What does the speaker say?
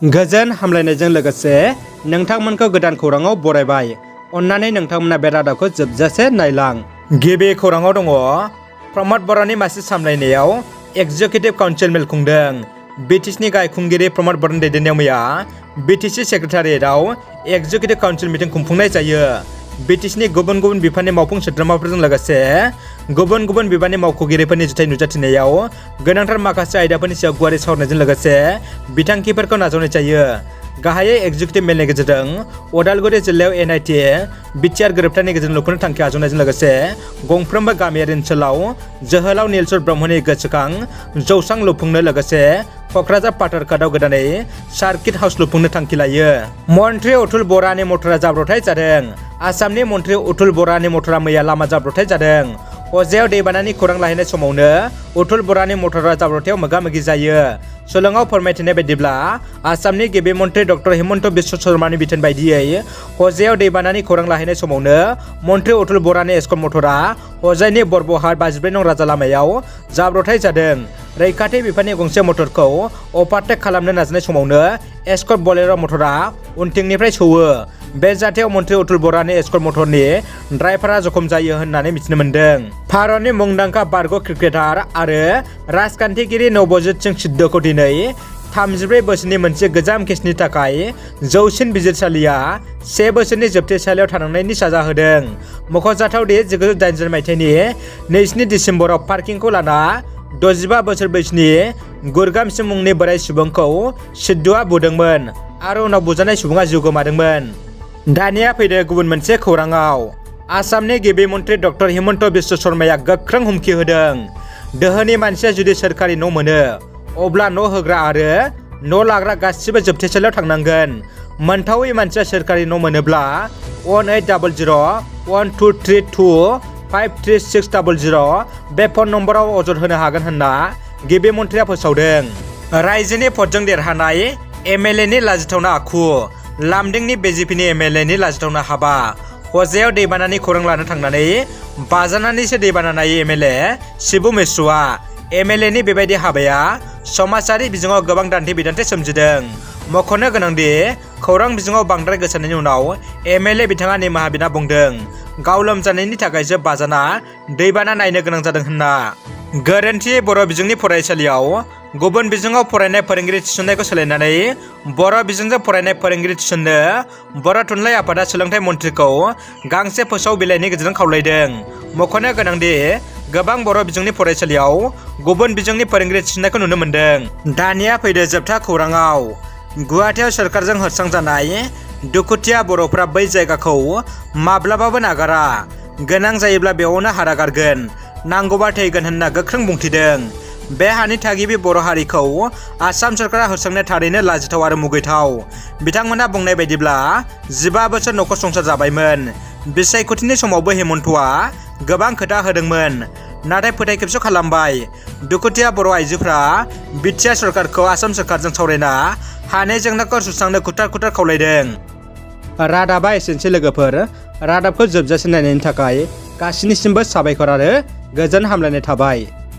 गोजोन हामलायनायजों लोगोसे नोंथांमोनखौ गोदान खौराङाव बरायबाय। अन्नानै नोंथांमोना बे रादाबखौ जोबजासे नायलां। गिबि खौराङाव दङ प्रमद बर'नि मासि सामलायनायाव एक्जिकिउटिभ काउन्सिल मेल खुंदों। बिटिसिनि गाहाय खुंगिरि प्रमद बर'नि दैदेननायाव मैया बिटिसि सेक्रेटारियेटआव एक्जिकिउटिभ काउन्सिल मिटिं खुंफुंनाय जायो। बिटिसिनि गुबुन गुबुन बिफाननि मावफुं सोद्रोमाफोरजों लोगोसे गुबुन गुबुन बिफाननि मावख'गिरिफोरनि जुथाइ नुजाथिनायाव गोनांथार माखासे आयदाफोरनि सायाव गुवारै सावरायनायजों लोगोसे बिथांखिफोरखौ नाजावनाय जायो। गाहायै एक्जिकिउटिभ मेलनि गेजेरजों उदालगुरि जिल्लायाव NIT बिटिआर गोरोबथानि गेजेरजों लुफुंनो थांखि आजावनायजों लोगोसे गंफ्रोमबो गामियारि ओनसोलाव जोहोलाव नीलचर ब्रह्मनि गोसोखां जौसां लुफुंनो लोगोसे क'क्राझार पाथरघाटआव गोदानै सार्किट हाउस लुफुंनो थांखि लायो। मन्त्रि अतुल बरानि मटरा जाब्रबथाय जादों। आसामनि मन्त्रि अतुल बरानि मटरा मैया लामा जाब्रबथाय जादों। हजायाव दैबानानि खौरां लाहैनाय समावनो अतुल बरानि मटरा जाब्रबथायाव मोगा-मोगि जायो। सोलोङाव फोरमायथिनाय बायदिब्ला आसामनि गिबि मन्त्रि डक्टर हिमन्त बिश्व शर्मानि बिथोन बायदियै हजायाव दैबानानि खौरां लाहैनाय समावनो मन्त्रि अतुल बरानि एस्कर्ट मटरा हजायनि बरबहाट 52 नं राजा लामायाव जाब्रबथाय जादों। रैखाथि बिफाननि गंसे मटरखौ अभारटेक खालामनो नाजानाय समावनो एस्कर्ट बलेर' मटरा उनथिंनिफ्राय सौवो। बे जाथायाव मन्त्रि अतुल बरानि एस्कर्ट मटरनि ड्राइभारा जखम जायो होननानै मिथिनो मोन्दों। भारतनि मुंदांखा बारग' क्रिकेटार आरो राजखान्थिगिरि नवजोत सिं सिद्धुखौ दिनै 34 बोसोरनि मोनसे गोजाम केसनि थाखाय जौसिन बिजिरसालिया 1 बोसोरनि जोबथेसालियाव थानांनायनि साजा होदों। मख'जाथाव दि 1987 मायथाइनि 2 दिसेम्बराव पार्किंखौ लाना 65 बोसोर बैसोनि गुरगाम सिं मुंनि बोराय सुबुंखौ सिद्धुआ बुदोंमोन आरो उनाव बुजानाय सुबुङा जिउ गोमादोंमोन। दानिया फैदो गुबुन मोनसे खौराङाव। आसामनि गिबि मन्त्रि डक्टर हिमन्त बिश्व शर्माया गोख्रों हुमखि होदों। दोहोनि मानसिया जुदि सोरखारि न' मोनो अब्ला न' होग्रा आरो न' लाग्रा गासिबो जोबथेसालियाव थांनांगोन। मोनथावै मानसिया सोरखारि न' मोनोब्ला 1800-1232-53600 बे फन नम्बराव अजद होनो हागोन होनना गिबि मन्थ्रिया फोसावदों। रायजोनि भटजों देरहानाय MLA नि लाजिथावना आखु। लामदिंनि BJPनि MLA नि लाजिथावना हाबा। हजायाव दैबानानि खौरां लानो थांनानै बाजानानैसो दैबाना नायै MLA शिबु मिश्रआ। MLA नि बेबायदि हाबाया समाजारि बिजोङाव गोबां दान्थे बिदान्थे सोमजिदों। मख'नो गोनांदि खौरां बिजोङाव बांद्राय गोसारनायनि उनाव MLA बिथाङा निमाहा बिना बुंदों गाव लोमजानायनि थाखायसो बाजाना दैबाना नायनो गोनां जादों होनना। गोरोन्थि बर' बिजोंनि फरायसालियाव गुबुन बिजोङाव फरायनाय फोरोंगिरि थिसननायखौ सोलायनानै बर' बिजोंजों फरायनाय फोरोंगिरि थिसननो बर' थुनलाइ आफादा सोलोंथाइ मन्थ्रिखौ गांसे फोसाव बिलाइनि गेजेरजों खावलायदों। मख'नो गोनांदि गोबां बर' बिजोंनि फरायसालियाव गुबुन बिजोंनि फोरोंगिरि थिसननायखौ नुनो मोन्दों। दानिया फैदो जोबथा खौराङाव। गुवाहाटीआव सोरखारजों होस्रांजानाय दुखुथिया बर'फोरा बै जायगाखौ माब्लाबाबो नागारा। गोनां जायोब्ला बेयावनो हारा गारगोन, नांगौबा थैगोन होनना गोख्रों बुंथिदों। बे हानि थागिबि बर' हारिखौ आसाम सोरखारा होस्रांनाया थारैनो लाजिथाव आरो मुगैथाव। बिथांमोना बुंनाय बायदिब्ला 15 बोसोर नखर संसार जाबायमोन। बिसायख'थिनि समावबो हेमन्तआ गोबां खोथा होदोंमोन, नाथाय फोथायखेबस' खालामबाय। दुखुथिया बर' आइजोफ्रा बिटिआर सरकारखौ आसाम सोरखारजों सावरायना हानि जेंनाखौ सुस्रांनो खुथार खावलायदों। रादाबा एसेनोसै लोगोफोर। रादाबखौ जोबजासे नायनायनि थाखाय गासिनिसिमबो साबायखर आरो गोजोन हामलायनाय थाबाय।